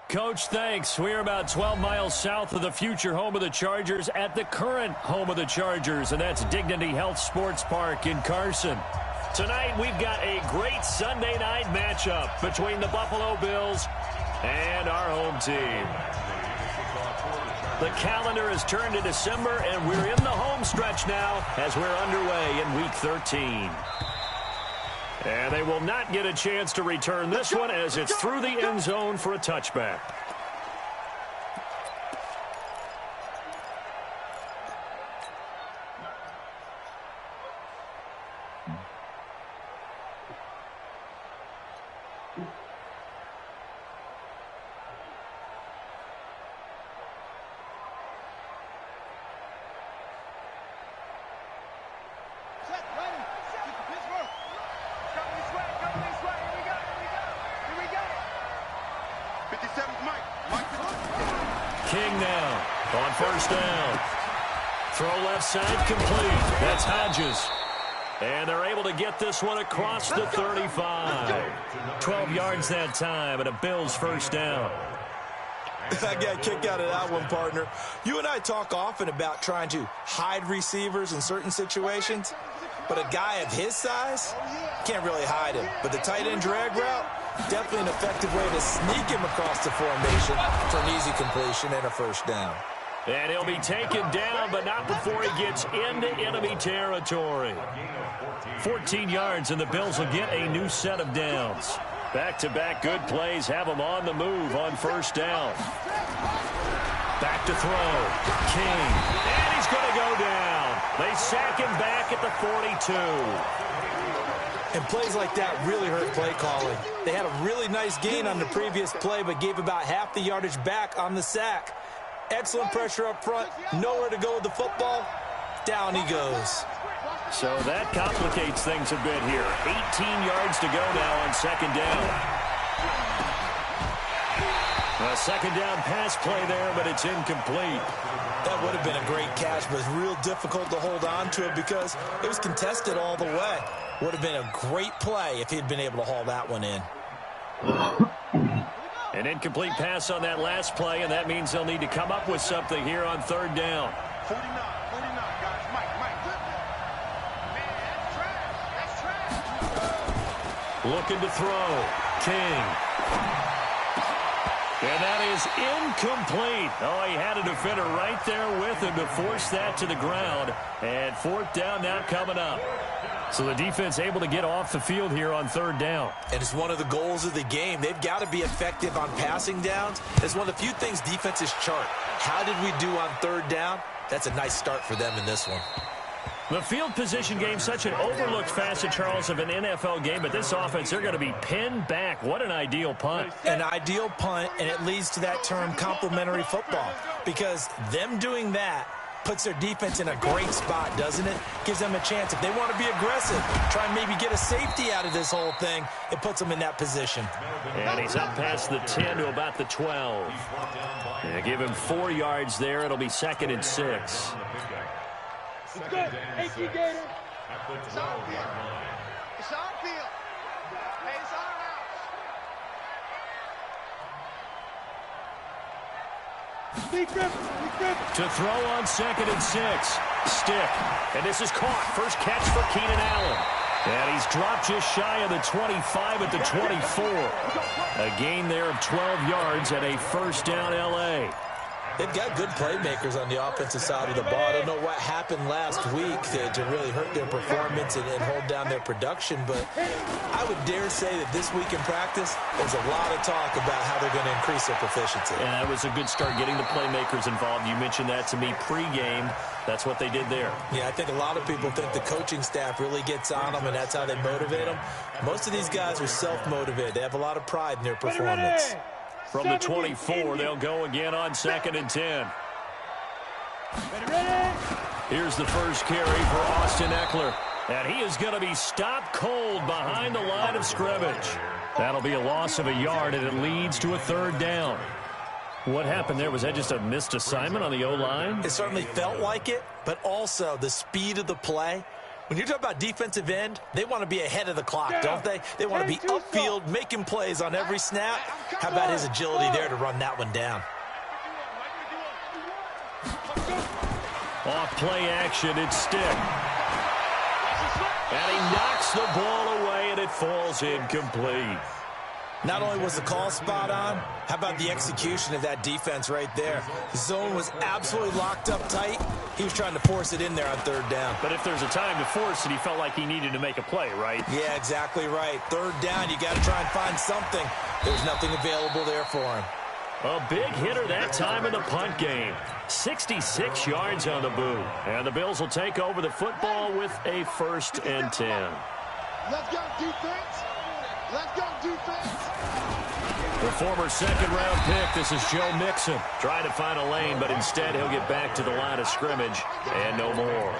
Coach, thanks. We're about 12 miles south of the future home of the Chargers at the current home of the Chargers, and that's Dignity Health Sports Park in Carson. Tonight, we've got a great Sunday night matchup between the Buffalo Bills and our home team. The calendar has turned to December, and we're in the home stretch now as we're underway in Week 13. And they will not get a chance to return this one as it's through the end zone for a touchback. King now on first down. Throw left side complete. That's Hodges. And they're able to get this one across the 35. 12 yards that time and a Bills first down. I got a kick out of that one, partner. You and I talk often about trying to hide receivers in certain situations, but a guy of his size can't really hide him. But the tight end drag route, definitely an effective way to sneak him across the formation for an easy completion and a first down. And he'll be taken down, but not before he gets into enemy territory. 14 yards, and the Bills will get a new set of downs. Back-to-back good plays have them on the move on first down. Back to throw. King. And he's going to go down. They sack him back at the 42. And plays like that really hurt play calling. They had a really nice gain on the previous play, but gave about half the yardage back on the sack. Excellent pressure up front. Nowhere to go with the football. Down he goes. So that complicates things a bit here. 18 yards to go now on second down. A second down pass play there, but it's incomplete. That would have been a great catch, but it's real difficult to hold on to it because it was contested all the way. Would have been a great play if he'd been able to haul that one in. An incomplete pass on that last play, and that means they'll need to come up with something here on third down. 49, guys. Mike. Man, that's trash. Looking to throw. King. And that is incomplete. Oh, he had a defender right there with him to force that to the ground. And fourth down now coming up. So the defense able to get off the field here on third down. And it's one of the goals of the game. They've got to be effective on passing downs. It's one of the few things defenses chart. How did we do on third down? That's a nice start for them in this one. The field position game, such an overlooked facet, Charles, of an NFL game. But this offense, they're going to be pinned back. What an ideal punt. An ideal punt, and it leads to that term complementary football. Because them doing that puts their defense in a great spot, doesn't it? Gives them a chance. If they want to be aggressive, try and maybe get a safety out of this whole thing, it puts them in that position. And he's up past the 10 to about the 12. Yeah, give him 4 yards there. It'll be 2nd and 6. It's good. Thank you, Gator. It's on field. It's on field. Hey, it's our house. Be grip. To throw on 2nd and 6. Stick. And this is caught. First catch for Keenan Allen. And he's dropped just shy of the 25 at the 24. A gain there of 12 yards and a first down L.A. They've got good playmakers on the offensive side of the ball. I don't know what happened last week to really hurt their performance and hold down their production, but I would dare say that this week in practice, there's a lot of talk about how they're going to increase their proficiency. And that was a good start getting the playmakers involved. You mentioned that to me pregame. That's what they did there. Yeah, I think a lot of people think the coaching staff really gets on them, and that's how they motivate them. Most of these guys are self-motivated. They have a lot of pride in their performance. From the 24, they'll go again on 2nd and 10. Here's the first carry for Austin Eckler. And he is going to be stopped cold behind the line of scrimmage. That'll be a loss of a yard, and it leads to a third down. What happened there? Was that just a missed assignment on the O-line? It certainly felt like it, but also the speed of the play. When you talk about defensive end, they want to be ahead of the clock, don't they? They want to be upfield, making plays on every snap. How about his agility there to run that one down? Off play action, it's Stick. And he knocks the ball away, and it falls incomplete. Not only was the call spot on, how about the execution of that defense right there? The zone was absolutely locked up tight. He was trying to force it in there on third down. But if there's a time to force it, he felt like he needed to make a play, right? Yeah, exactly right. Third down, you got to try and find something. There's nothing available there for him. A big hitter that time in the punt game. 66 yards on the boot. And the Bills will take over the football with a 1st and 10. Let's go, defense. Let's go, defense. The former 2nd-round pick, this is Joe Mixon. Trying to find a lane, but instead he'll get back to the line of scrimmage and no more.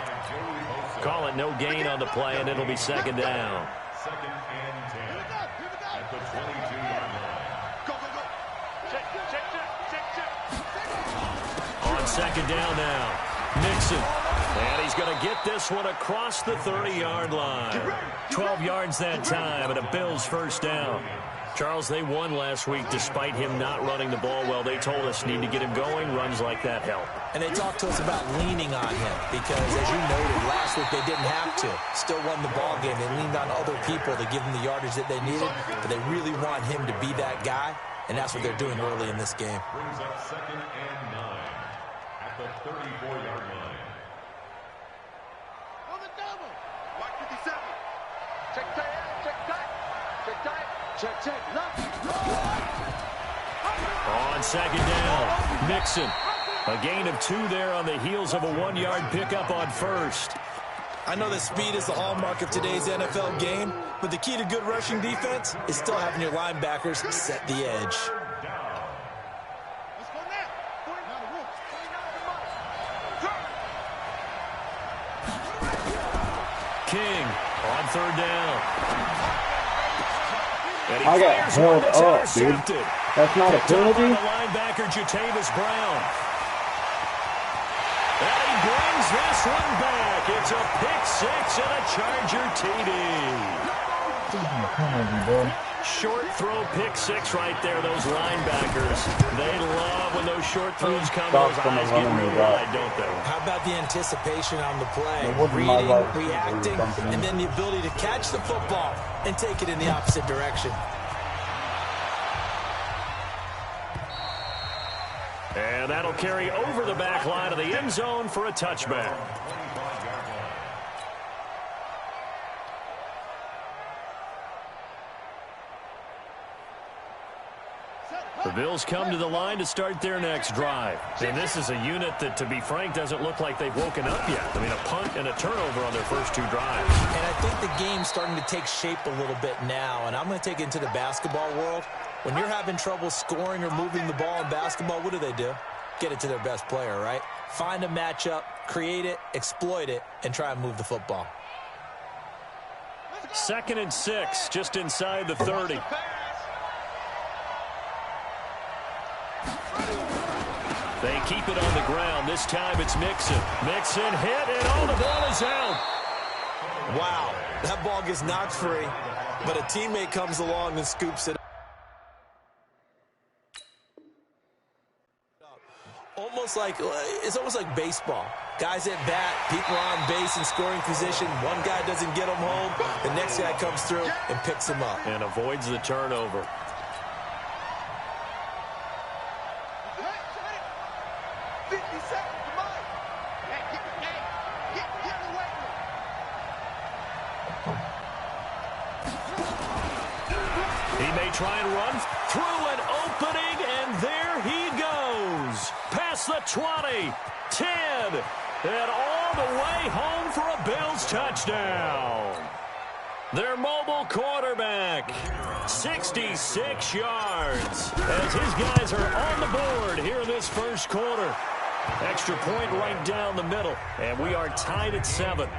Call it no gain on the play, and it'll be 2nd down. 2nd and 10 at the 22-yard line. Go, go, go. Check. On 2nd down now, Mixon. And he's going to get this one across the 30-yard line. 12 yards that time, and a Bills 1st down. Charles, they won last week despite him not running the ball well. They told us need to get him going. Runs like that help. And they talked to us about leaning on him because, as you noted, last week they didn't have to. Still won the ball game. They leaned on other people to give them the yardage that they needed, but they really want him to be that guy, and that's what they're doing early in this game. Brings up 2nd and 9 at the 34-yard line. On the double. Mark 57. Check tight. Check, left. On 2nd down, Mixon. A gain of 2 there on the heels of a 1-yard pickup on 1st. I know that speed is the hallmark of today's NFL game, but the key to good rushing defense is still having your linebackers set the edge. King on 3rd down. I got held up, dude. That's not a penalty? The linebacker, Jatavis Brown. And he brings this one back. It's a pick 6 and a Charger TD. Short throw pick 6 right there, those linebackers. They love when those short throws come. Those eyes get real wide, don't they? How about the anticipation on the play? Reading, reacting, and then the ability to catch the football and take it in the opposite direction. And that'll carry over the back line of the end zone for a touchback. The Bills come to the line to start their next drive. And this is a unit that, to be frank, doesn't look like they've woken up yet. I mean, a punt and a turnover on their first 2 drives. And I think the game's starting to take shape a little bit now. And I'm going to take it into the basketball world. When you're having trouble scoring or moving the ball in basketball, what do? Get it to their best player, right? Find a matchup, create it, exploit it, and try and move the football. 2nd and 6, just inside the 30. They keep it on the ground. This time it's Mixon. Mixon hit, and oh, the ball is out. Wow, that ball gets knocked free, but a teammate comes along and scoops it up. It's almost like baseball. Guys at bat, people are on base in scoring position. One guy doesn't get him home. The next guy comes through and picks him up. And avoids the turnover. He may try and run through an opening, and there he goes. Past the 20, 10, and all the way home for a Bills touchdown. Their mobile quarterback, 66 yards, as his guys are on the board here in this first quarter. Extra point right down the middle, and we are tied at 7.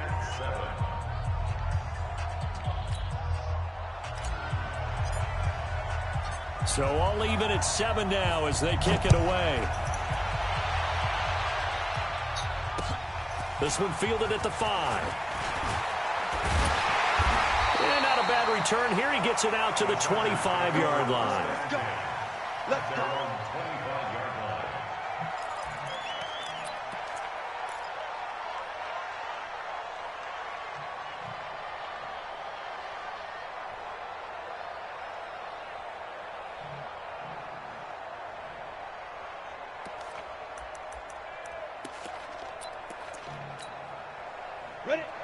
So all even at 7 now as they kick it away. This one fielded at the 5. return here. He gets it out to the 25-yard line. Let's go.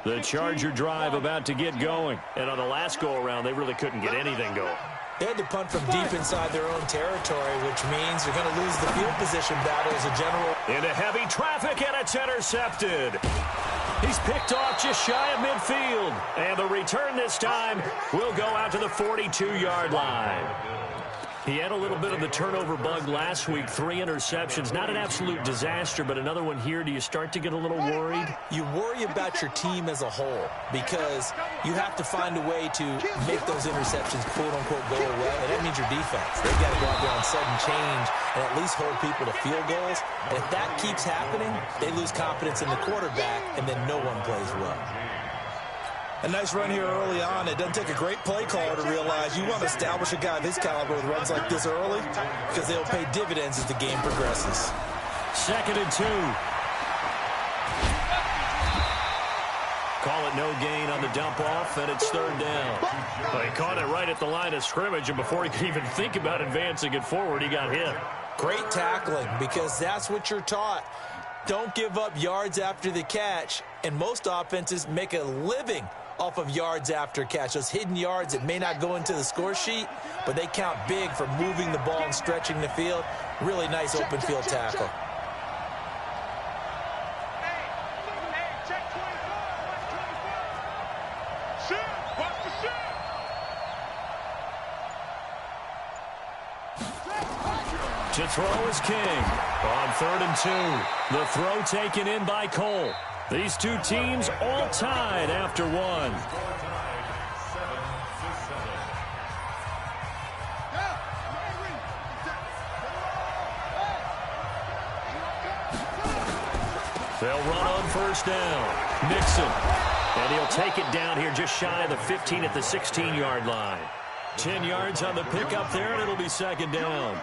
The Charger drive about to get going. And on the last go-around, they really couldn't get anything going. They had to punt from deep inside their own territory, which means they're going to lose the field position battle as a general. Into heavy traffic, and it's intercepted. He's picked off just shy of midfield. And the return this time will go out to the 42-yard line. He had a little bit of the turnover bug last week, 3 interceptions. Not an absolute disaster, but another one here. Do you start to get a little worried? You worry about your team as a whole because you have to find a way to make those interceptions, quote-unquote, go away, and that means your defense. They've got to go out there on sudden change and at least hold people to field goals. And if that keeps happening, they lose confidence in the quarterback, and then no one plays well. A nice run here early on. It doesn't take a great play caller to realize you want to establish a guy of his caliber with runs like this early because they'll pay dividends as the game progresses. 2nd and 2. Call it no gain on the dump off, and it's 3rd down. Well, he caught it right at the line of scrimmage, and before he could even think about advancing it forward, he got hit. Great tackling because that's what you're taught. Don't give up yards after the catch, and most offenses make a living off of yards after catch. Those hidden yards that may not go into the score sheet, but they count big for moving the ball and stretching the field. Really nice open field tackle. To throw is King on 3rd and 2. The throw taken in by Cole. These two teams all tied after 1. They'll run on 1st down. Mixon. And he'll take it down here just shy of the 15 at the 16-yard line. 10 yards on the pickup there, and it'll be 2nd down.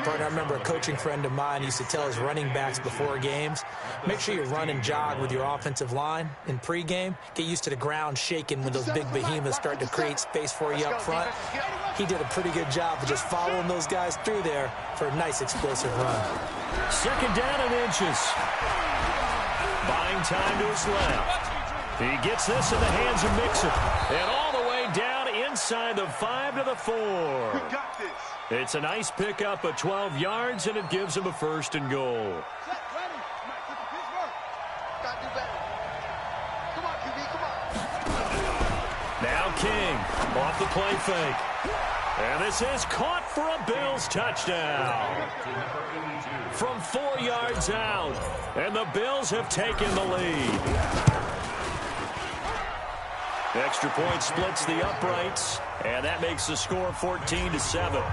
Partner, I remember a coaching friend of mine used to tell his running backs before games, make sure you run and jog with your offensive line in pregame. Get used to the ground shaking when those big behemoths start to create space for you up front. He did a pretty good job of just following those guys through there for a nice explosive run. 2nd down and inches. Buying time to his left. He gets this in the hands of Mixon. And all the way down inside the 5 to the 4. We got this. It's a nice pickup of 12 yards, and it gives him a 1st and goal. Now King off the play fake. And this is caught for a Bills touchdown. From 4 yards out, and the Bills have taken the lead. Extra point splits the uprights, and that makes the score 14-7.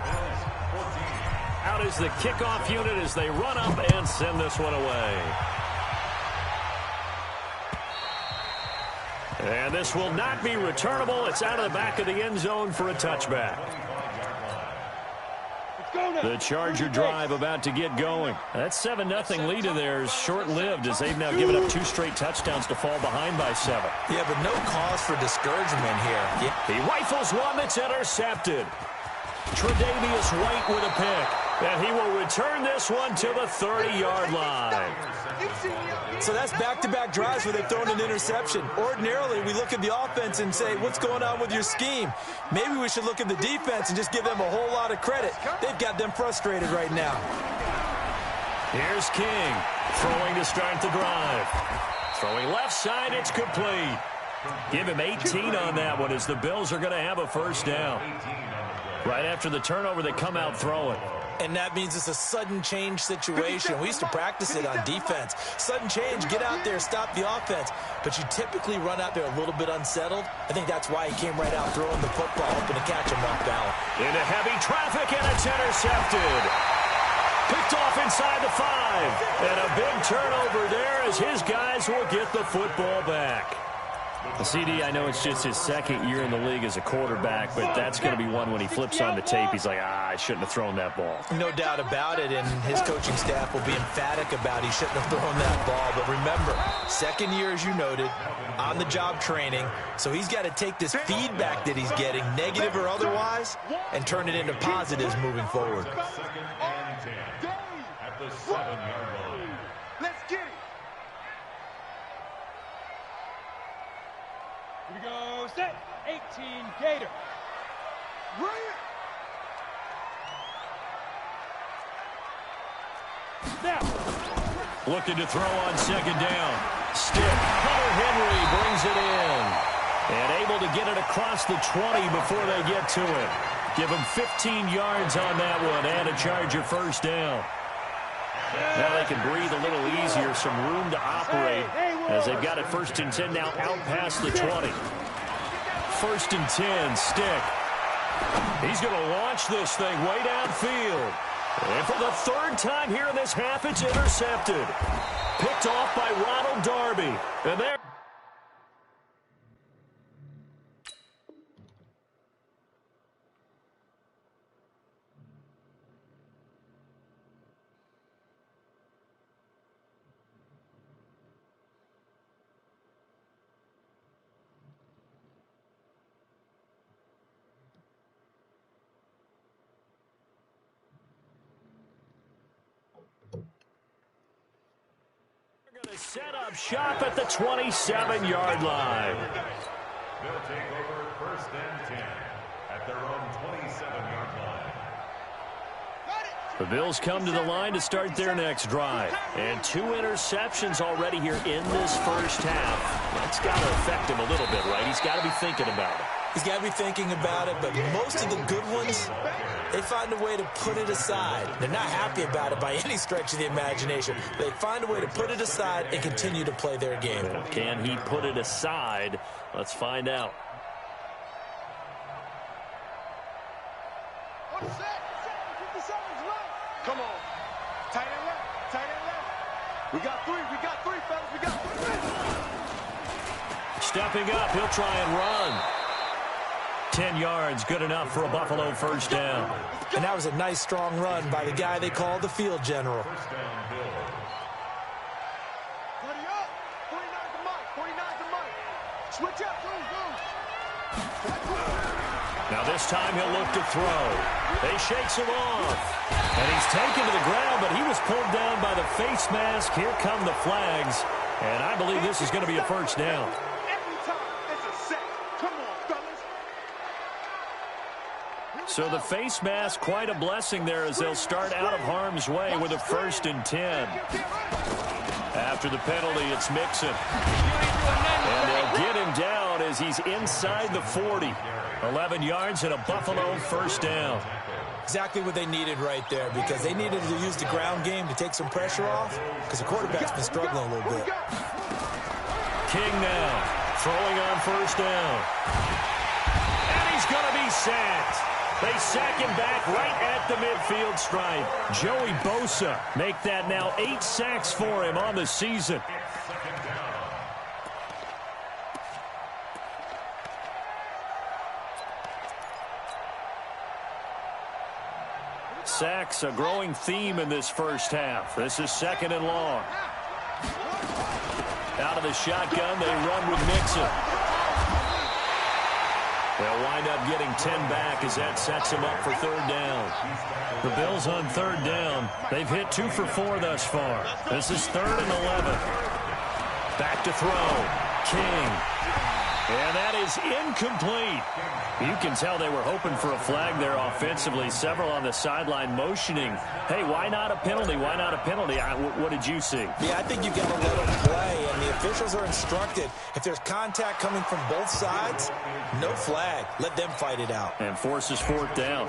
Out is the kickoff unit as they run up and send this one away. And this will not be returnable. It's out of the back of the end zone for a touchback. The Charger drive about to get going. That 7-0 lead of theirs short-lived as they've now given up 2 straight touchdowns to fall behind by 7. Yeah, but no cause for discouragement here. He rifles one that's intercepted. Tre'Davious White with a pick. And he will return this one to the 30-yard line. So that's back-to-back drives where they've thrown an interception. Ordinarily, we look at the offense and say, what's going on with your scheme? Maybe we should look at the defense and just give them a whole lot of credit. They've got them frustrated right now. Here's King throwing to start the drive. Throwing left side, it's complete. Give him 18 on that one as the Bills are going to have a 1st down. Right after the turnover, they come out throwing. And that means it's a sudden change situation. We used to practice it on defense. Sudden change, get out there, stop the offense. But you typically run out there a little bit unsettled. I think that's why he came right out throwing the football, hoping to catch him off balance. Into heavy traffic, and it's intercepted. Picked off inside the 5. And a big turnover there as his guys will get the football back. CD, I know it's just his second year in the league as a quarterback, but that's going to be one when he flips on the tape. He's like, I shouldn't have thrown that ball. No doubt about it, and his coaching staff will be emphatic about he shouldn't have thrown that ball. But remember, second year, as you noted, on-the-job training, so he's got to take this feedback that he's getting, negative or otherwise, and turn it into positives moving forward. Second and 10 at the 7-yard line. Let's get it. Here we go, set, 18, Gator. Now. Looking to throw on second down. Stick. Hunter Henry brings it in. And able to get it across the 20 before they get to it. Give him 15 yards on that one and a Charger first down. Now they can breathe a little easier, some room to operate as they've got it first and 10 now out past the 20. First and 10, Stick. He's going to launch this thing way downfield. And for the third time here in this half, it's intercepted. Picked off by Ronald Darby. And there. Set up shop at the 27-yard line. They'll take over first and 10 at their own 27-yard line. The Bills come to the line to start their next drive. And 2 interceptions already here in this first half. That's got to affect him a little bit, right? He's got to be thinking about it. He's got to be thinking about it, but most of the good ones, they find a way to put it aside. They're not happy about it by any stretch of the imagination. They find a way to put it aside and continue to play their game. Can he put it aside? Let's find out. Come on. Tight end left. Tight end left. We got three, fellas. We got three. Stepping up, he'll try and run. 10 yards, good enough for a Buffalo first down. And that was a nice, strong run by the guy they call the field general. First down, Bill. 40 up. 49 to Mike. 49 to Mike. Switch up. Go. Now this time he'll look to throw. They shakes him off. And he's taken to the ground, but he was pulled down by the face mask. Here come the flags. And I believe this is going to be a first down. Every time it's a sack. Come on, fellas. So the face mask, quite a blessing there as they'll start out of harm's way with a first and 10. After the penalty, it's Mixon. And they'll get him down as he's inside the 40. 11 yards and a Buffalo first down. Exactly what they needed right there, because they needed to use the ground game to take some pressure off, because the quarterback's been struggling a little bit. King now, throwing on first down. And he's going to be sacked. They sack him back right at the midfield stripe. Joey Bosa make that now 8 sacks for him on the season. Sacks, a growing theme in this first half. This is second and long. Out of the shotgun, they run with Mixon. They'll wind up getting 10 back as that sets them up for third down. The Bills on third down. They've hit 2 for 4 thus far. This is third and 11. Back to throw. King. And that is incomplete. You can tell they were hoping for a flag there offensively. Several on the sideline motioning. Hey, why not a penalty? Why not a penalty? What did you see? Yeah, I think you've got to let them play, and the officials are instructed. If there's contact coming from both sides, no flag. Let them fight it out. And forces fourth down.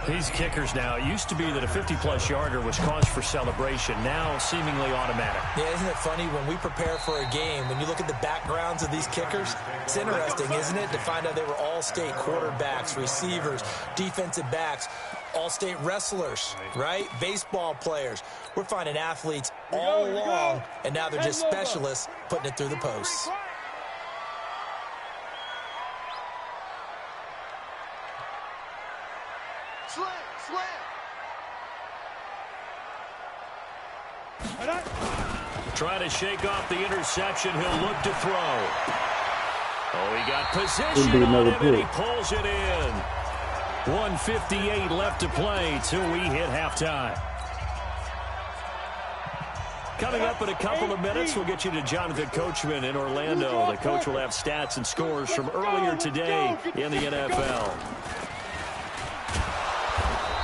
These kickers now, it used to be that a 50-plus yarder was cause for celebration. Now seemingly automatic. Yeah, isn't it funny when we prepare for a game, when you look at the backgrounds of these kickers, it's interesting, isn't it, to find out they were all-state quarterbacks, receivers, defensive backs, all-state wrestlers, right? Baseball players. We're finding athletes all along, and now they're just specialists putting it through the posts. Trying to shake off the interception. He'll look to throw. Oh, he got position on him, and he pulls it in. 1:58 left to play till we hit halftime. Coming up in a couple of minutes, we'll get you to Jonathan Coachman in Orlando. The coach will have stats and scores from earlier today in the NFL.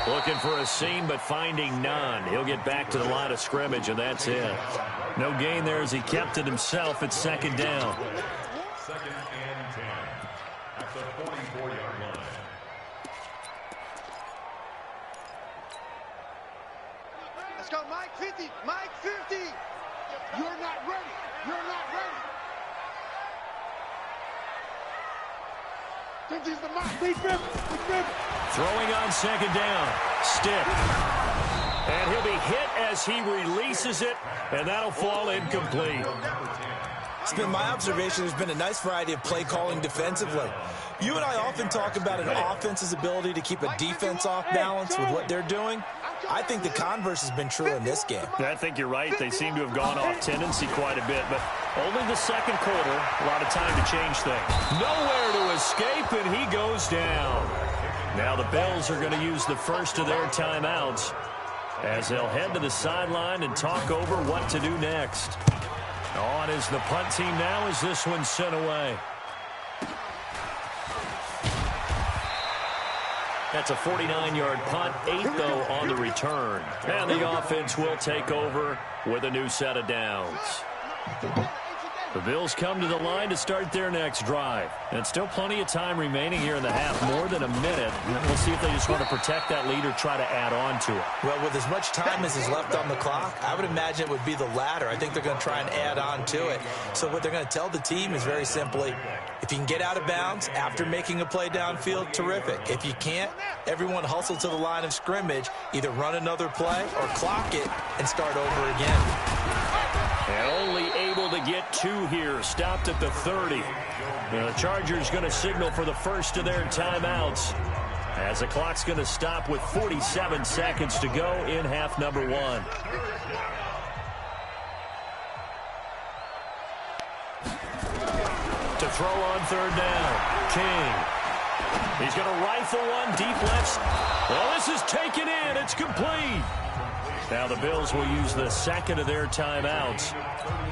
Looking for a seam, but finding none. He'll get back to the line of scrimmage, and that's it. No gain there as he kept it himself at second down. Second and 10 at the 44-yard line. Let's go, Mike 50. Mike 50. You're not ready. You're not ready. 50's the mark. Big 50. Throwing on second down. Stiff. And he'll be hit as he releases it, and that'll fall incomplete. It's been my observation there's been a nice variety of play calling defensively. You and I often talk about an offense's ability to keep a defense off balance with what they're doing. I think the converse has been true in this game. I think you're right. They seem to have gone off tendency quite a bit, but only the second quarter, a lot of time to change things. Nowhere to escape, and he goes down. Now the Bills are going to use the first of their timeouts as they'll head to the sideline and talk over what to do next. On is the punt team now as this one's sent away. That's a 49-yard punt, 8 though on the return. And the offense will take over with a new set of downs. The Bills come to the line to start their next drive. And still plenty of time remaining here in the half, more than a minute. We'll see if they just want to protect that lead or try to add on to it. Well, with as much time as is left on the clock, I would imagine it would be the latter. I think they're going to try and add on to it. So what they're going to tell the team is very simply, if you can get out of bounds after making a play downfield, terrific. If you can't, everyone hustle to the line of scrimmage, either run another play or clock it and start over again. And only able to get 2 here. Stopped at the 30. The Chargers going to signal for the first of their timeouts as the clock's going to stop with 47 seconds to go in half number 1. To throw on third down. King. He's going to rifle one deep left. Well, this is taken in. It's complete. Now the Bills will use the second of their timeouts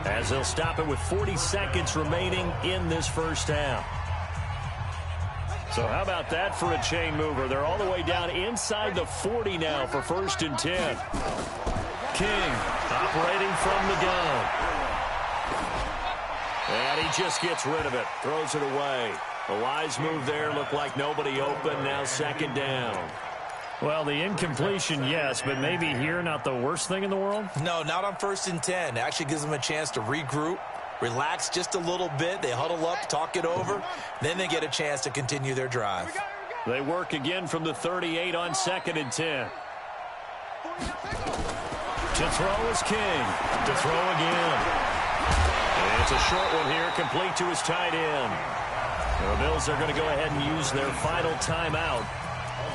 as they'll stop it with 40 seconds remaining in this first half. So how about that for a chain mover? They're all the way down inside the 40 now for 1st and 10. King operating from the gun. And he just gets rid of it. Throws it away. A wise move there. Looked like nobody open. Now 2nd down. Well, the incompletion, yes, but maybe here not the worst thing in the world? No, not on 1st and 10. It actually gives them a chance to regroup, relax just a little bit. They huddle up, talk it over. Then they get a chance to continue their drive. They work again from the 38 on 2nd and 10. To throw is King. To throw again. And it's a short one here, complete to his tight end. The Bills are going to go ahead and use their final timeout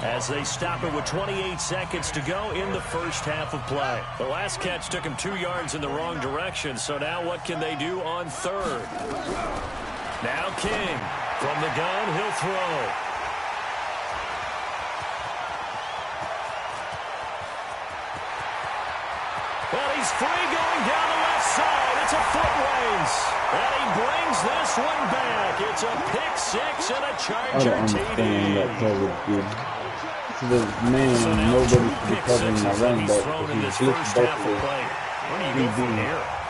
as they stop it with 28 seconds to go in the first half of play. The last catch took him 2 yards in the wrong direction, so now what can they do on third? Now King from the gun, he'll throw. Well, he's free going down the left side. It's a foot race. And he brings this one back. It's a pick-6 and a Charger TD. The man, nobody should be covering my running back because he's blitzed both of them.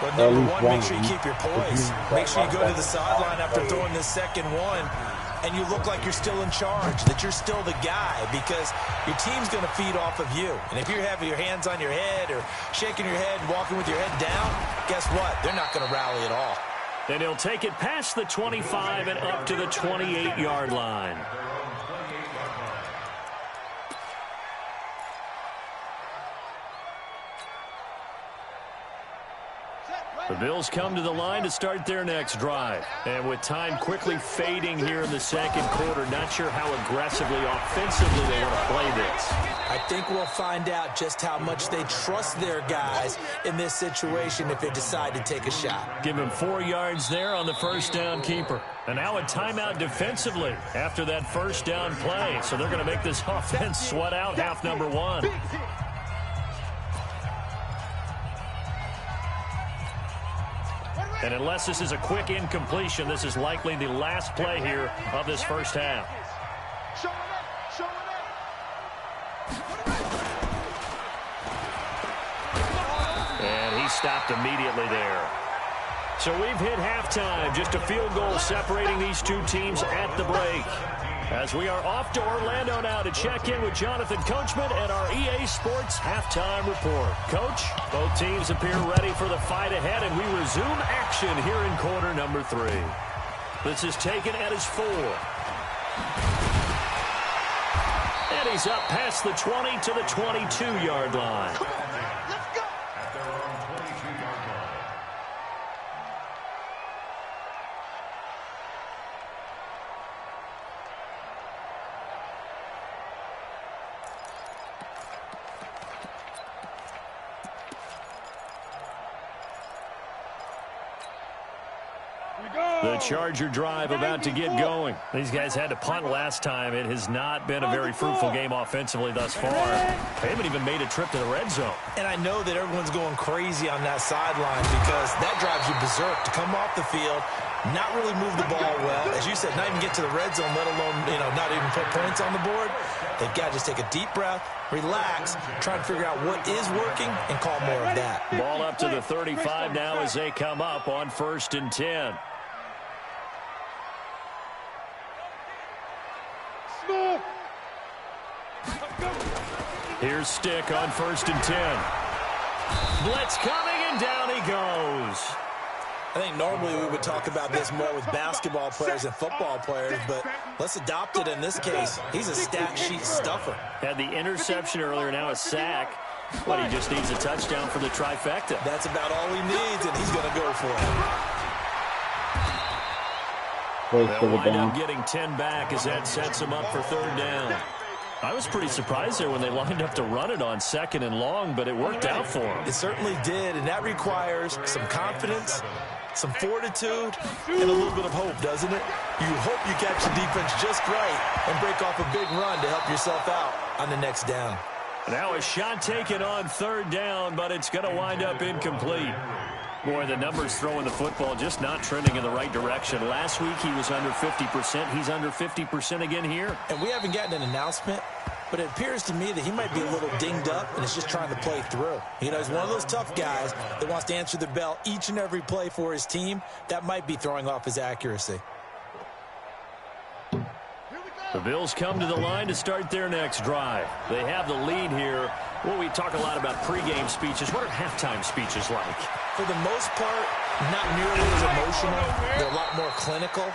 But number one, make sure you keep your poise. Make sure you go to the sideline after throwing this second one, and you look like you're still in charge, that you're still the guy, because your team's going to feed off of you. And if you're having your hands on your head or shaking your head and walking with your head down, guess what? They're not going to rally at all. And he'll take it past the 25 and up to the 28-yard line. The Bills come to the line to start their next drive. And with time quickly fading here in the second quarter, not sure how aggressively, offensively they want to play this. I think we'll find out just how much they trust their guys in this situation if they decide to take a shot. Give him 4 yards there on the first down keeper. And now a timeout defensively after that first down play. So they're going to make this offense sweat out half number 1. And unless this is a quick incompletion, this is likely the last play here of this first half. And he stopped immediately there. So we've hit halftime. Just a field goal separating these two teams at the break. As we are off to Orlando now to check in with Jonathan Coachman and our EA Sports Halftime Report. Coach, both teams appear ready for the fight ahead, and we resume action here in quarter number 3. This is taken at his 4. And he's up past the 20 to the 22-yard line. The Charger drive about to get going. These guys had to punt last time. It has not been a very fruitful game offensively thus far. They haven't even made a trip to the red zone. And I know that everyone's going crazy on that sideline because that drives you berserk to come off the field, not really move the ball well. As you said, not even get to the red zone, let alone, not even put points on the board. They've got to just take a deep breath, relax, try and figure out what is working, and call more of that. Ball up to the 35 now as they come up on 1st and 10. Here's Stick on 1st and 10. Blitz coming, and down he goes. I think normally we would talk about this more with basketball players and football players, but let's adopt it in this case. He's a stat sheet stuffer. Had the interception earlier, now a sack. But he just needs a touchdown for the trifecta. That's about all he needs, and he's going to go for it. They'll wind up getting 10 back as that sets him up for 3rd down. I was pretty surprised there when they lined up to run it on 2nd and long, but it worked out for him. It certainly did, and that requires some confidence, some fortitude, and a little bit of hope, doesn't it? You hope you catch the defense just right and break off a big run to help yourself out on the next down. Now a shot taken on 3rd down, but it's going to wind up incomplete. Boy, the numbers throwing the football just not trending in the right direction. Last week he was under 50%. He's under 50% again here. And we haven't gotten an announcement, but it appears to me that he might be a little dinged up and is just trying to play through. He's one of those tough guys that wants to answer the bell each and every play for his team. That might be throwing off his accuracy. The Bills come to the line to start their next drive. They have the lead here. Well, we talk a lot about pregame speeches. What are halftime speeches like? For the most part, not nearly as emotional. They're a lot more clinical.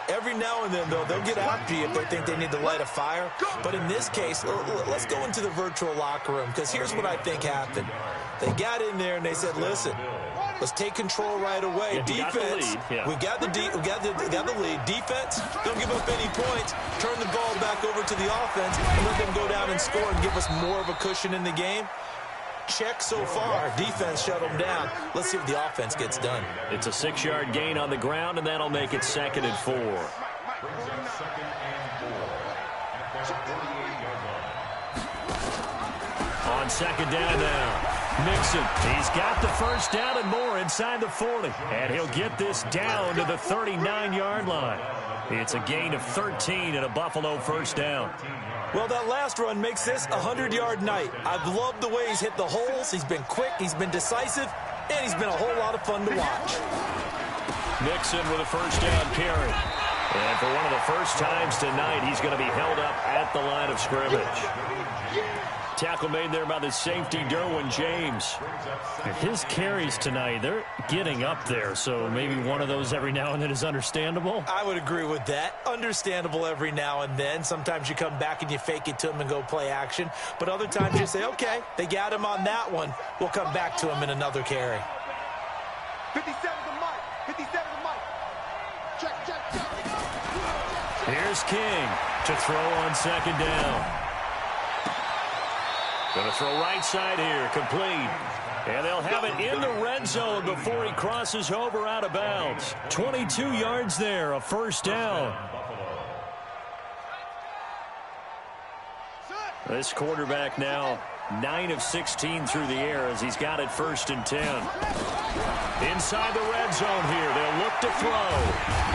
Every now and then, though, they'll get after you if they think they need to light a fire. But in this case, let's go into the virtual locker room, because here's what I think happened. They got in there and they said, listen, let's take control right away. Defense, we got the lead. Defense, don't give up any points. Turn the ball back over to the offense and let them go down and score and give us more of a cushion in the game. Check so far. Defense shut them down. Let's see what the offense gets done. It's a 6-yard gain on the ground, and that'll make it 2nd and 4. On 2nd down now, Mixon. He's got the first down and more inside the 40. And he'll get this down to the 39-yard line. It's a gain of 13 and a Buffalo first down. Well, that last run makes this a 100-yard night. I've loved the way he's hit the holes. He's been quick, he's been decisive, and he's been a whole lot of fun to watch. Mixon with a first down carry. And for one of the first times tonight, he's going to be held up at the line of scrimmage. Tackle made there by the safety, Derwin James. His carries tonight, they're getting up there, so maybe one of those every now and then is understandable. I would agree with that. Understandable every now and then. Sometimes you come back and you fake it to him and go play action. But other times you say, okay, they got him on that one. We'll come back to him in another carry. 57 to Mike. 57 to Mike. Check. Here's King to throw on second down. Going to throw right side here, complete. And they'll have it in the red zone before he crosses over out of bounds. 22 yards there, a first down. This quarterback now 9 of 16 through the air as he's got it 1st and 10. Inside the red zone here, they'll look to throw.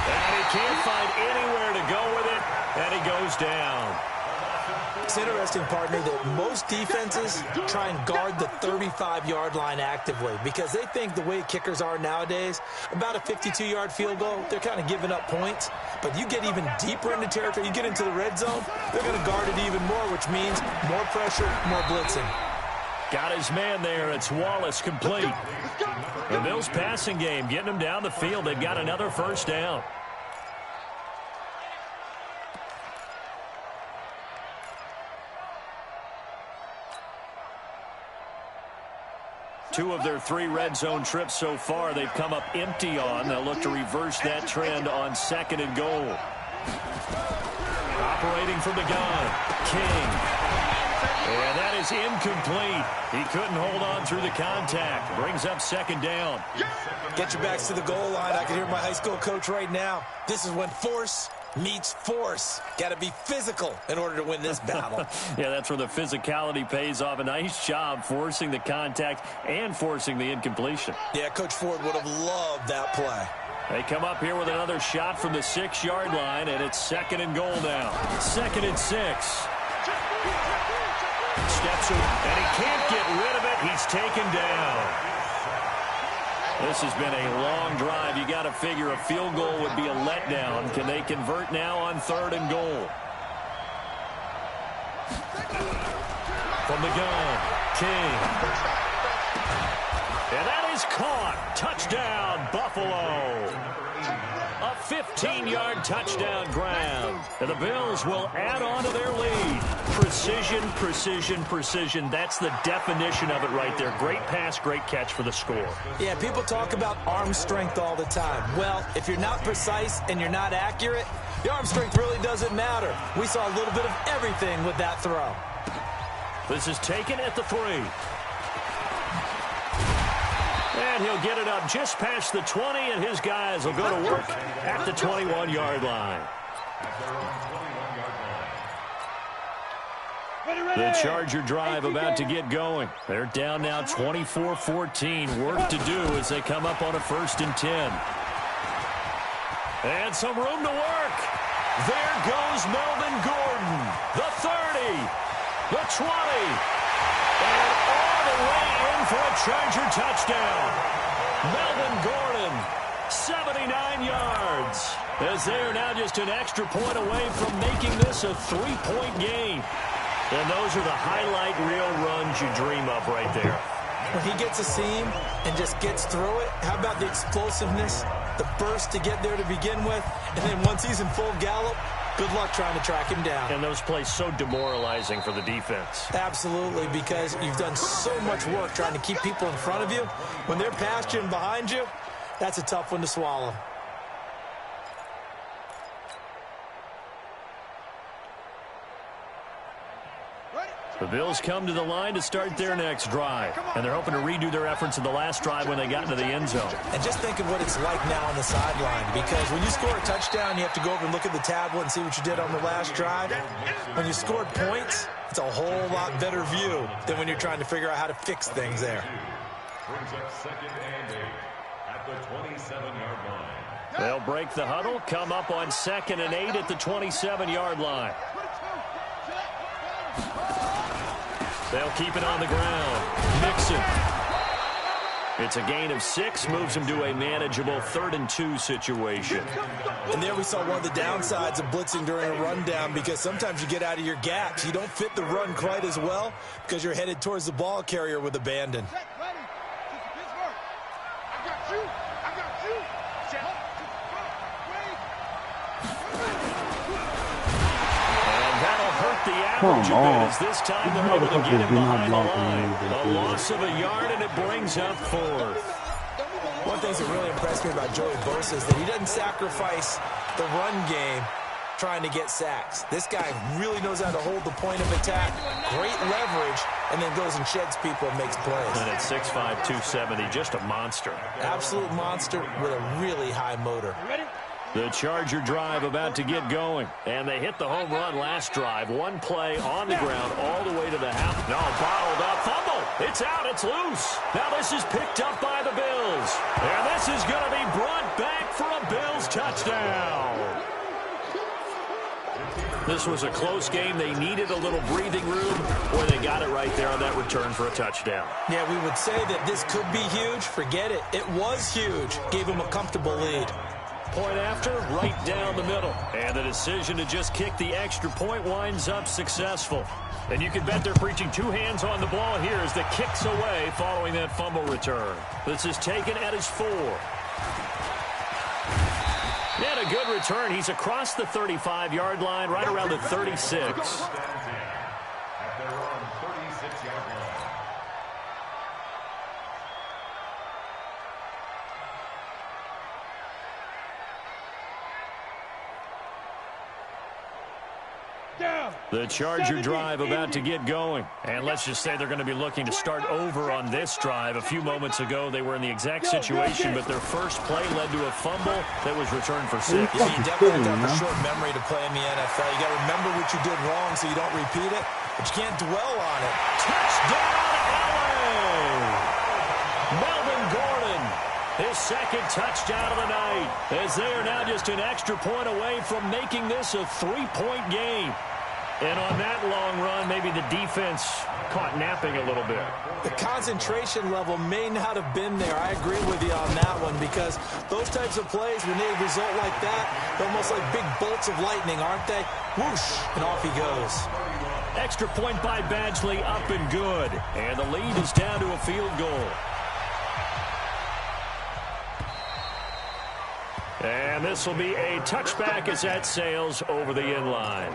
And he can't find anywhere to go with it, and he goes down. It's interesting, partner, that most defenses try and guard the 35-yard line actively because they think the way kickers are nowadays, about a 52-yard field goal, they're kind of giving up points. But you get even deeper into territory, you get into the red zone, they're going to guard it even more, which means more pressure, more blitzing. Got his man there. It's Wallace complete. The Bills passing game getting them down the field. They've got another first down. Two of their 3 red zone trips so far they've come up empty on. They'll look to reverse that trend on 2nd and goal. Operating from the gun, King. And that is incomplete. He couldn't hold on through the contact. Brings up 2nd down. Get your backs to the goal line. I can hear my high school coach right now. This is when force meets force. Got to be physical in order to win this battle. Yeah, that's where the physicality pays off. A nice job forcing the contact and forcing the incompletion. Yeah, Coach Ford would have loved that play. They come up here with another shot from the 6-yard line, and it's 2nd and goal now. 2nd and 6. Steps in, and he can't get rid of it. He's taken down. This has been a long drive. You got to figure a field goal would be a letdown. Can they convert now on 3rd and goal? From the gun, King. And that is caught. Touchdown, Buffalo. A 15-yard touchdown grab. And the Bills will add on to their lead. Precision, precision, precision. That's the definition of it right there. Great pass, great catch for the score. Yeah, people talk about arm strength all the time. Well, if you're not precise and you're not accurate, the arm strength really doesn't matter. We saw a little bit of everything with that throw. This is taken at the 3. And he'll get it up just past the 20, and his guys will go to work at the 21-yard line. The Charger drive about to get going. They're down now 24-14. Work to do as they come up on a 1st and 10. And some room to work. There goes Melvin Gordon. The 30. The 20. And all the way in for a Charger touchdown. Melvin Gordon, 79 yards. As they are now just an extra point away from making this a 3-point game. And those are the highlight reel runs you dream of right there. When he gets a seam and just gets through it, how about the explosiveness, the burst to get there to begin with, and then once he's in full gallop, good luck trying to track him down. And those plays so demoralizing for the defense. Absolutely, because you've done so much work trying to keep people in front of you. When they're past you and behind you, that's a tough one to swallow. The Bills come to the line to start their next drive. And they're hoping to redo their efforts in the last drive when they got into the end zone. And just think of what it's like now on the sideline. Because when you score a touchdown, you have to go over and look at the tablet and see what you did on the last drive. When you scored points, it's a whole lot better view than when you're trying to figure out how to fix things there. Brings up 2nd and 8 at the 27-yard line. They'll break the huddle, come up on 2nd and 8 at the 27-yard line. They'll keep it on the ground. Mixon. It's a gain of 6, moves him to a manageable 3rd and 2 situation. And there we saw one of the downsides of blitzing during a rundown, because sometimes you get out of your gaps. You don't fit the run quite as well because you're headed towards the ball carrier with abandon. Come on. As this time they're able to get him behind the line. A loss of a yard, and it brings up 4th. of the things that really impressed me about Joey Bosa is that he doesn't sacrifice the run game trying to get sacks. This guy really knows how to hold the point of attack, great leverage, and then goes and sheds people and makes plays. And at 6'5", 270, just a monster. Absolute monster with a really high motor. The Charger drive about to get going. And they hit the home run last drive. One play on the ground all the way to the half. No, bottled up. Fumble. It's out. It's loose. Now this is picked up by the Bills. And this is going to be brought back for a Bills touchdown. This was a close game. They needed a little breathing room, or they got it right there on that return for a touchdown. Yeah, we would say that this could be huge. Forget it. It was huge. Gave him a comfortable lead. Point after, right down the middle. And the decision to just kick the extra point winds up successful. And you can bet they're preaching two hands on the ball here as the kick's away following that fumble return. This is taken at his 4. And a good return. He's across the 35-yard line, right around the 36. The Charger drive about to get going. And let's just say they're going to be looking to start over on this drive. A few moments ago, they were in the exact situation, but their first play led to a fumble that was returned for 6. Yeah, you definitely have a short memory to play in the NFL. You got to remember what you did wrong so you don't repeat it, but you can't dwell on it. Touchdown, LA! Melvin Gordon, his second touchdown of the night, as they are now just an extra point away from making this a 3-point game. And on that long run, maybe the defense caught napping a little bit. The concentration level may not have been there. I agree with you on that one, because those types of plays, when they result like that, they're almost like big bolts of lightning, aren't they? Whoosh, and off he goes. Extra point by Badgley, up and good. And the lead is down to a field goal. And this will be a touchback as that sails over the end line.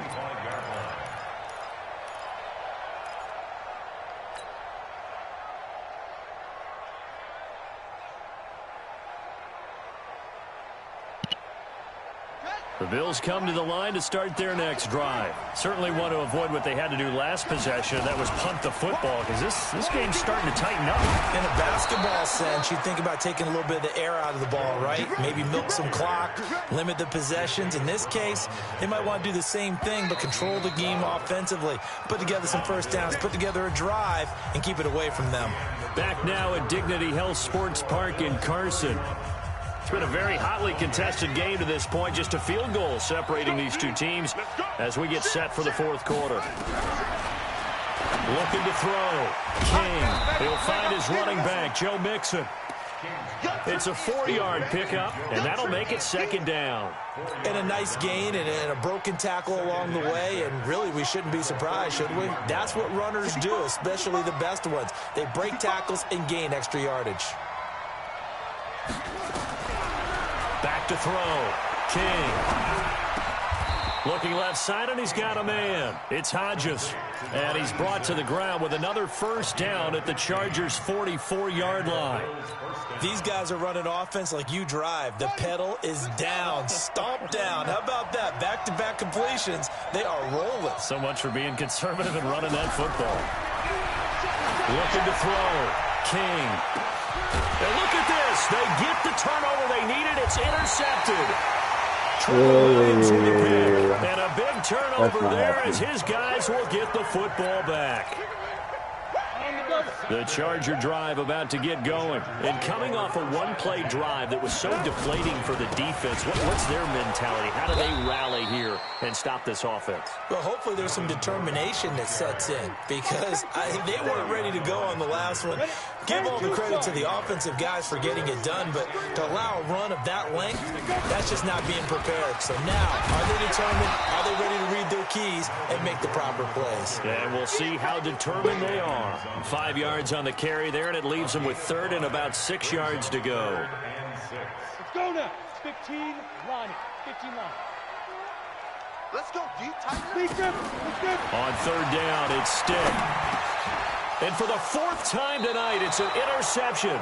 The Bills come to the line to start their next drive. Certainly want to avoid what they had to do last possession. That was punt the football, because this game's starting to tighten up. In a basketball sense, you think about taking a little bit of the air out of the ball, right? Maybe milk some clock, limit the possessions. In this case, they might want to do the same thing, but control the game offensively. Put together some first downs, put together a drive, and keep it away from them. Back now at Dignity Health Sports Park in Carson. It's been a very hotly contested game to this point. Just a field goal separating these two teams as we get set for the fourth quarter. Looking to throw. King. He'll find his running back, Joe Mixon. It's a 4-yard pickup, and that'll make it second down. And a nice gain and a broken tackle along the way, and really we shouldn't be surprised, should we? That's what runners do, especially the best ones. They break tackles and gain extra yardage. Back to throw. King. Looking left side, and he's got a man. It's Hodges. And he's brought to the ground with another first down at the Chargers' 44-yard line. These guys are running offense like you drive. The pedal is down. Stomp down. How about that? Back-to-back completions. They are rolling. So much for being conservative and running that football. Looking to throw. King. And look at this. They get the turnover they needed. It's intercepted. And a big turnover there as his guys will get the football back. The Charger drive about to get going. And coming off a one-play drive that was so deflating for the defense, what's their mentality? How do they rally here and stop this offense? Well, hopefully there's some determination that sets in, because they weren't ready to go on the last one. Give all the credit to the offensive guys for getting it done, but to allow a run of that length, that's just not being prepared. So now, are they determined? Are they ready to read their keys and make the proper plays? And we'll see how determined they are. 5 yards on the carry there, and it leaves them with third and about 6 yards to go. Let's go now. 15 line. 15 line. Let's go deep, tight. On third down, it's Stick. And for the fourth time tonight, it's an interception.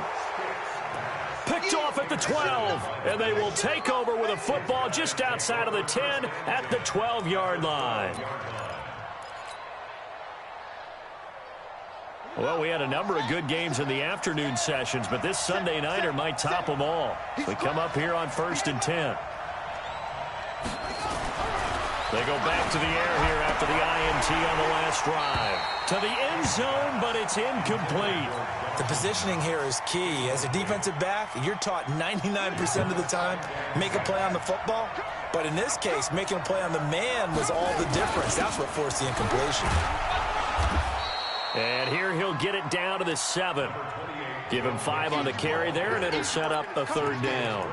Picked picked off at the 12. And they will take over with a football just outside of the 10 at the 12-yard line. Well, we had a number of good games in the afternoon sessions, but this Sunday nighter might top them all. We come up here on 1st and 10. They go back to the air here after the INT on the last drive. To the end zone, but it's incomplete. The positioning here is key. As a defensive back, you're taught 99% of the time, make a play on the football. But in this case, making a play on the man was all the difference. That's what forced the incompletion. And here he'll get it down to the 7. Give him 5 on the carry there, and it'll set up a 3rd down.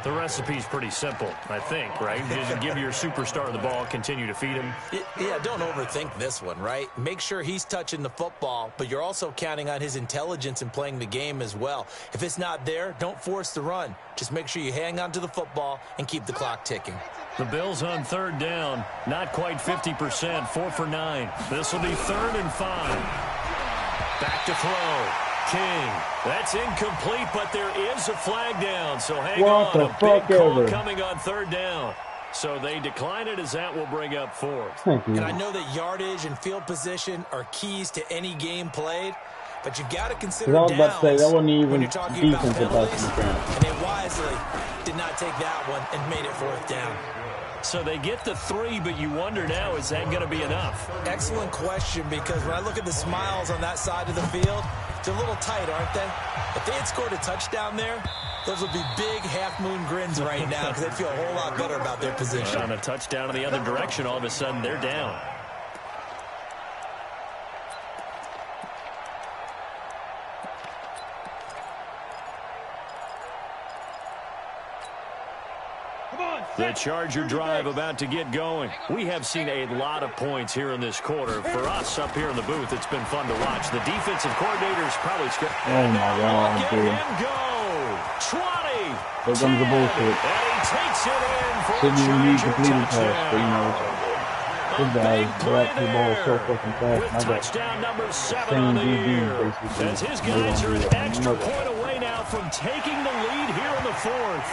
The recipe's pretty simple, I think, right? Just give your superstar the ball, continue to feed him. Yeah, don't overthink this one, right? Make sure he's touching the football, but you're also counting on his intelligence in playing the game as well. If it's not there, don't force the run. Just make sure you hang on to the football and keep the clock ticking. The Bills on 3rd down, not quite 50%, 4 for 9. This will be 3rd and 5. Back to throw. King. That's incomplete, but there is a flag down, so hang on. A big call coming on 3rd down. So they decline it as that will bring up 4th. And I know that yardage and field position are keys to any game played, but you've got to consider downs when you're talking about penalties, and they wisely did not take that one and made it 4th down. So they get the 3, but you wonder now, is that going to be enough? Excellent question, because when I look at the smiles on that side of the field, they're a little tight, aren't they? If they had scored a touchdown there, those would be big half-moon grins right now because they'd feel a whole lot better about their position. On a touchdown in the other direction, all of a sudden they're down. The Charger drive about to get going. We have seen a lot of points here in this quarter. For us up here in the booth, it's been fun to watch. The defensive coordinator's probably script. Oh my God, dude. Him go. 20. Here comes the bullshit. And he takes it in for Didn't even need Charger completing pass, but you know touchdown. this guy grabbed the ball so fucking fast. With I got touchdown number 7 on the year. As his guys are an extra point away now from taking the lead here in the 4th.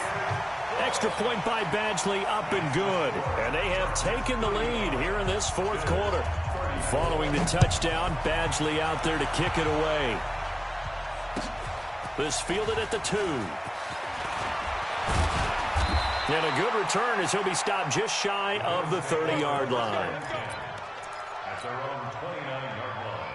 Extra point by Badgley, up and good. And they have taken the lead here in this 4th quarter. Following the touchdown, Badgley out there to kick it away. This fielded at the 2. And a good return as he'll be stopped just shy of the 30-yard line. At their own 29-yard line.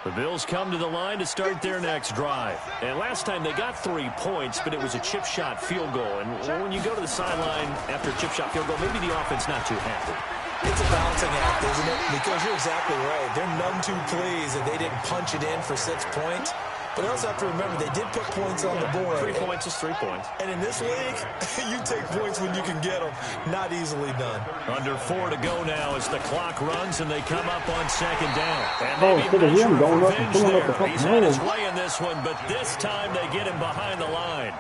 The Bills come to the line to start their next drive. And last time they got 3 points, but it was a chip shot field goal. And when you go to the sideline after a chip shot field goal, maybe the offense not too happy. It's a balancing act, isn't it? Because you're exactly right. They're none too pleased that they didn't punch it in for 6 points. But you also have to remember they did put points on the board. 3 points is 3 points. And in this league, you take points when you can get them. Not easily done. Under 4 to go now as the clock runs and they come up on 2nd down. And Oh, instead of him going up and pulling up the fucking He's on his way in this one, but this time they get him behind the line.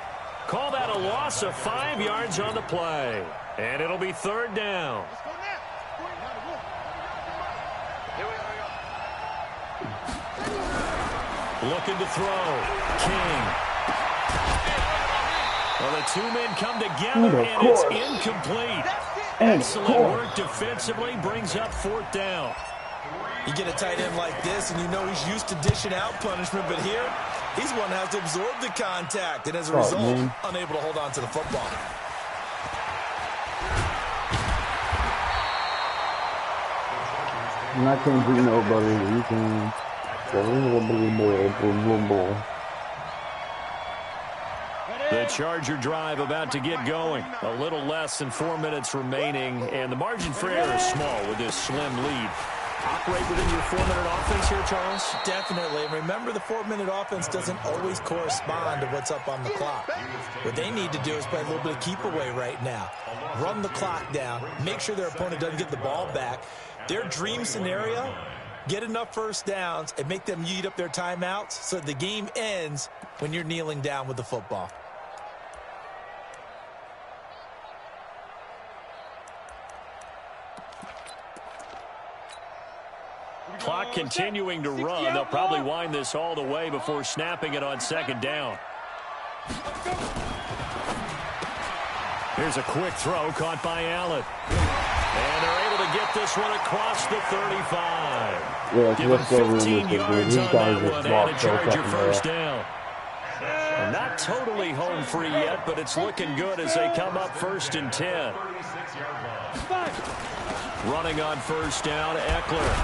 Call that a loss of 5 yards on the play. And it'll be 3rd down. Looking to throw. King. Well, the 2 men come together, and it's incomplete. Excellent work defensively, brings up 4th down. You get a tight end like this, and you know he's used to dishing out punishment, but here, he's one that has to absorb the contact, and as a result, unable to hold on to the football. And I can't beat nobody. You can. The Charger drive about to get going. A little less than 4 minutes remaining, and the margin for error is small with this slim lead. Operate within your 4-minute offense here, Charles? Definitely. And remember, the 4-minute offense doesn't always correspond to what's up on the clock. What they need to do is play a little bit of keep away right now. Run the clock down. Make sure their opponent doesn't get the ball back. Their dream scenario, get enough first downs and make them eat up their timeouts so that the game ends when you're kneeling down with the football. Clock continuing to run. They'll probably wind this all the way before snapping it on second down. Here's a quick throw caught by Allen. And they're able to get this one across the 35. Yeah, Give him 15 yards on that one and a Charger first down. And not totally home free yet, but it's looking good as they come up 1st and 10. Running on first down, Eckler.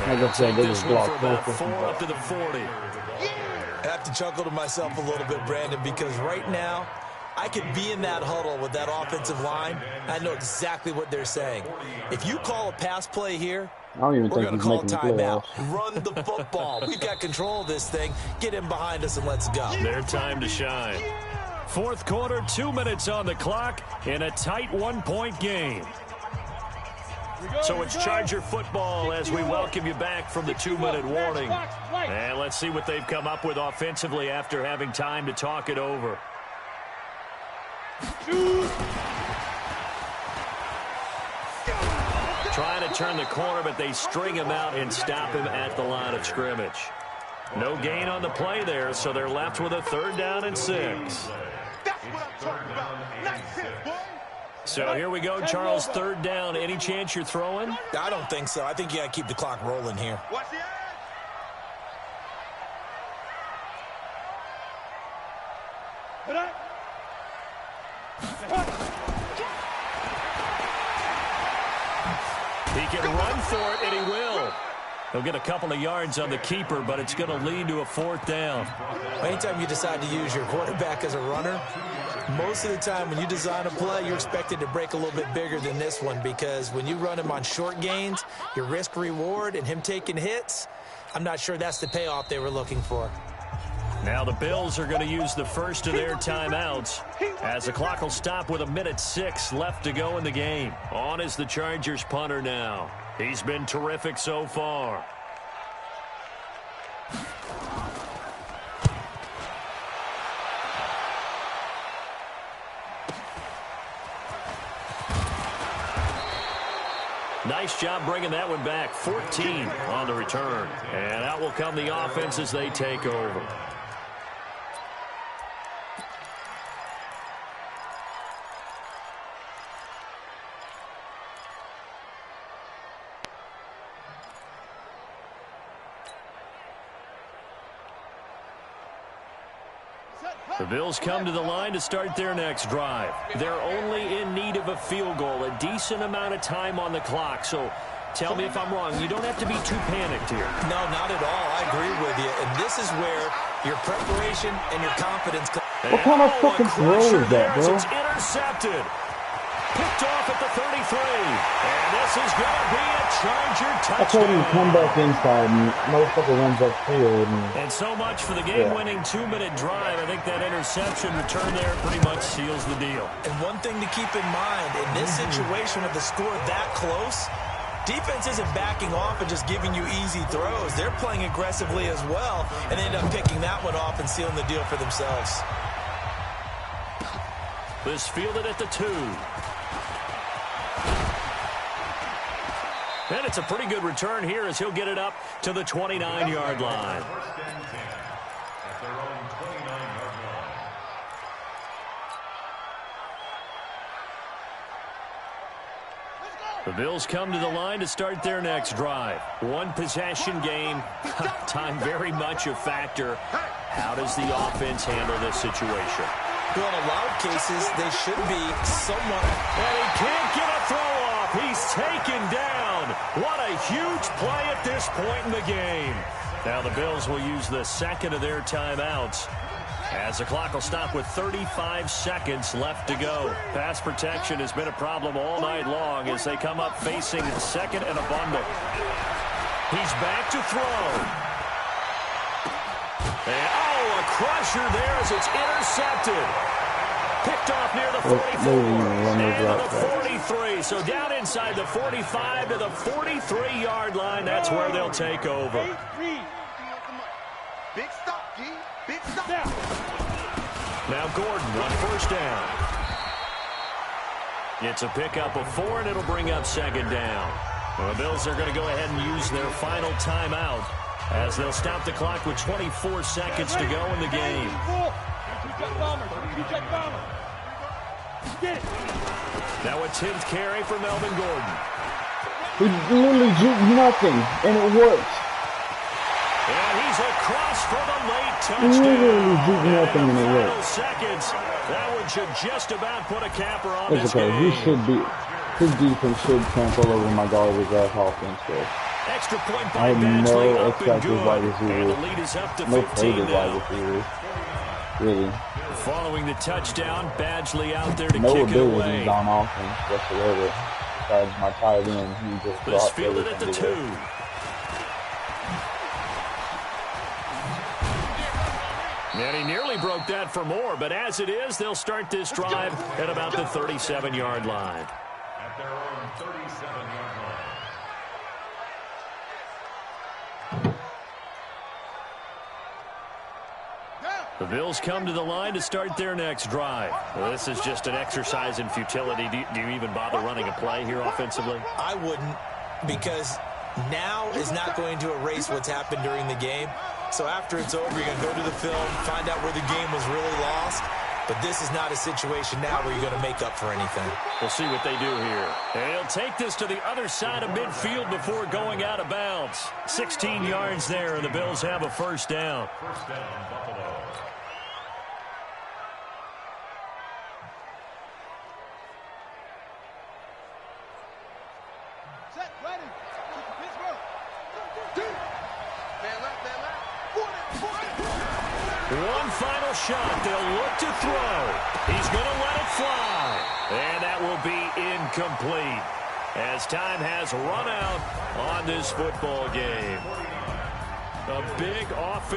Like I said, they just blocked about 4 up to the 40. I have to chuckle to myself a little bit, Brandon, because right now I could be in that huddle with that offensive line. I know exactly what they're saying. If you call a pass play here, we're going to call timeout. Run the football. We've got control of this thing. Get him behind us and let's go. Their time to shine. 4th quarter, 2 minutes on the clock in a tight 1-point game. So it's Charger football as we welcome you back from the 2-minute warning. And let's see what they've come up with offensively after having time to talk it over. Trying to turn the corner, but they string him out and stop him at the line of scrimmage. No gain on the play there, so they're left with a 3rd down and 6. That's what I'm talking about. Nice hit, boy. So here we go, Charles, 3rd down. Any chance you're throwing? I don't think so. I think you got to keep the clock rolling here. Watch the edge. He can run for it, and he will. He'll get a couple of yards on the keeper, but it's going to lead to a 4th down. Anytime you decide to use your quarterback as a runner, most of the time when you design a play, you're expected to break a little bit bigger than this one, because when you run him on short gains, your risk-reward and him taking hits, I'm not sure that's the payoff they were looking for. Now the Bills are going to use the first of their timeouts as the clock will stop with 1:06 left to go in the game. On is the Chargers punter now. He's been terrific so far. Nice job bringing that one back. 14 on the return. And out will come the offense as they take over. The Bills come to the line to start their next drive. They're only in need of a field goal, a decent amount of time on the clock. So tell me if I'm wrong. You don't have to be too panicked here. No, not at all. I agree with you. And this is where your preparation and your confidence come. What kind of fucking throw is that, bro? It's intercepted. Picked off at the 33. And this is going to be a Charger touchdown. I told him to come back inside, and motherfucker runs upfield. And so much for the game-winning 2-minute drive. I think that interception return there pretty much seals the deal. And one thing to keep in mind, in this situation with the score that close, defense isn't backing off and just giving you easy throws. They're playing aggressively as well and end up picking that one off and sealing the deal for themselves. This fielded at the 2. And it's a pretty good return here as he'll get it up to the 29-yard line. The Bills come to the line to start their next drive. One possession game. Time very much a factor. How does the offense handle this situation? Well, in a lot of cases, they should be somewhat. And he can't get a throw off. He's taken down. What a huge play at this point in the game. Now the Bills will use the second of their timeouts as the clock will stop with 35 seconds left to go. Pass protection has been a problem all night long as they come up facing second and a bundle. He's back to throw. And, a crusher there as it's intercepted. Picked off near the 44 and the 43. So down inside the 45 to the 43-yard line. That's where they'll take over. Big stop, G. Big stop. Now Gordon on first down. It's a pickup of 4, and it'll bring up second down. Well, the Bills are going to go ahead and use their final timeout as they'll stop the clock with 24 seconds to go in the game. Now a 10th carry for Melvin Gordon. He literally juked nothing, and it works. And he's across for the late He literally touchdown. juked nothing, and it Final works. seconds. That one should just about put a capper on It's this okay. game. He should be. His defense should trample over my garbage ass offense. So Extra point I by have Badgley, no up and expected good. wide And the receivers. lead is up to No 15 faded wide now. receivers. Really. Following the touchdown, Badgley out there to No kick it abilities away. on offense whatsoever. Besides my tight end, he just This dropped fielded at the everything 2. And he nearly broke that for more, but as it is, they'll start this drive at about the 37-yard line. At their own 37-yard line. The Bills come to the line to start their next drive. Well, this is just an exercise in futility. Do you even bother running a play here offensively? I wouldn't, because now is not going to erase what's happened during the game. So after it's over, you're going to go to the film, find out where the game was really lost. But this is not a situation now where you're going to make up for anything. We'll see what they do here. And he'll take this to the other side of midfield before going out of bounds. 16 yards there, and the Bills have a first down. First down, Buffalo. Set, ready. Pittsburgh. Man left, man left. One final shot. They'll look to throw. He's going to let it fly. And that will be incomplete as time has run out on this football game. A big offense.